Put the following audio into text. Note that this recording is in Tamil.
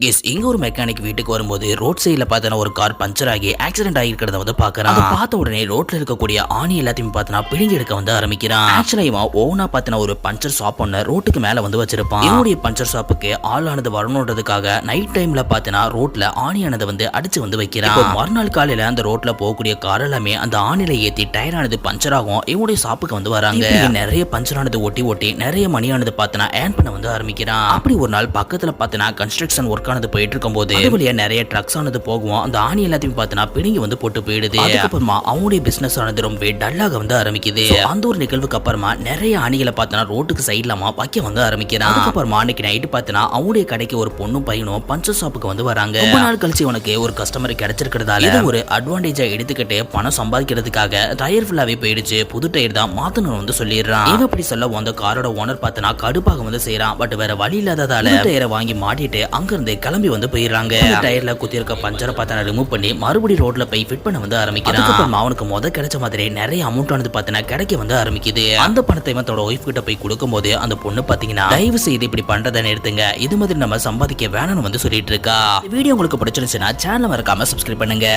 இங்க ஒரு மெக்கானிக் வீட்டுக்கு வரும்போது ரோட் சைடுல பார்த்தா ஒரு கார் பஞ்சர் ஆகி ஆக்சிடென்ட் ஆகிருக்கிறத வந்து பாக்குறான். அதை பார்த்த உடனே ரோட்ல இருக்கக்கூடிய ஆணி எல்லாத்தையும் பார்த்தா பிடுங்கி எடுக்க வந்து ஆரம்பிக்கிறான். ஆக்சுவலா இவன் ஓனா பார்த்தா ஒரு பஞ்சர் ஷாப் ஒன்னு ரோட்டுக்கு மேல வந்து வச்சிருப்பான். இவனுடைய பஞ்சர் ஷாப்புக்கு ஆளானது வரணுன்றதுக்காக நைட் டைம்ல பார்த்தா ரோட்ல ஆணியானதை வந்து அடிச்சு வந்து வைக்கிறான். மறுநாள் காலையில அந்த ரோட்ல போகக்கூடிய கார் எல்லாமே அந்த ஆணில ஏத்தி டயர் ஆனது பஞ்சர் ஆகும். இவனுடைய ஷாப்புக்கு வந்து வராங்க. நிறைய பஞ்சர் ஆனது ஒட்டி ஒட்டி நிறைய மணியானது பார்த்தா ஏர்ன் பண்ண வந்து ஆரம்பிக்கிறான். அப்படி ஒரு நாள் பக்கத்துல பார்த்தா கன்ஸ்ட்ரக்ஷன் ஒர்க் ஆனது போயிட்டு இருக்கும்போது வழியா நிறைய ட்ரக்ஸ் ஆனது போகும். அந்த ஆணி எல்லாத்தையும் பார்த்தா பிடுங்கி வந்து போட்டு போயிடுது. அதுக்கப்புறமா அவனுடைய பிசினஸ் ஆனது ரொம்ப டல்லாக வந்து ஆரம்பிக்குது. அந்த ஒரு நிகழ்வுக்கு அப்புறமா நிறைய ஆணிகளை பார்த்தா ரோட்டுக்கு சைட்லாமா வைக்க வந்து ஆரம்பிக்கிறான். அதுக்கப்புறமா அன்னைக்கு நைட்டு பார்த்தா அவனுடைய கடைக்கு ஒரு பொண்ணும் பையனும் பஞ்சர் ஷாப்புக்கு வந்து வராங்க. ரொம்ப நாள் கழிச்சு உனக்கு ஒரு கஸ்டமர் கிடைச்சிருக்கிறதால இது ஒரு அட்வான்டேஜா எடுத்துக்கிட்டு பணம் சம்பாதிக்கிறதுக்காக டயர் ஃபுல்லாவே போயிடுச்சு, புது டயர் தான் மாத்தணும் வந்து சொல்லிடுறான். இவன் அப்படி சொல்ல அந்த காரோட ஓனர் பார்த்தா கடுப்பாக வந்து செய்யறான். பட் வேற வழி இல்லாததால டயரை வாங்கி மாட்டிட்டு அங்க இருந்து கிளம்பி வந்து போயிடுறாங்க. டயர்ல குத்தி இருக்க பஞ்சரை பார்த்தா ரிமூவ் பண்ணி மறுபடியும் ரோட்ல போய் ஃபிட் பண்ண வந்து ஆரம்பிக்கிறான். அதுக்கப்புறமா அவனுக்கு கிடைச்ச மாதிரி நிறைய அமௌண்ட் ஆனது பார்த்தா கிடைக்க வந்து ஆரம்பிக்குது. அந்த பணத்தை இவன் தன்னோட ஒய்ஃப் கிட்ட போய் கொடுக்கும்போது அந்த பொண்ணு பாத்தீங்கன்னா தயவு செய்து இப்படி பண்றதை நிறுத்துங்க, இது மாதிரி நம்ம சம்பாதிக்க வேணும்னு வந்து சொல்லிட்டு இருக்கா. வீடியோ உங்களுக்கு பிடிச்சிருந்துச்சுன்னா சேனலை மறக்காம சப்ஸ்கிரைப் பண்ணுங்க.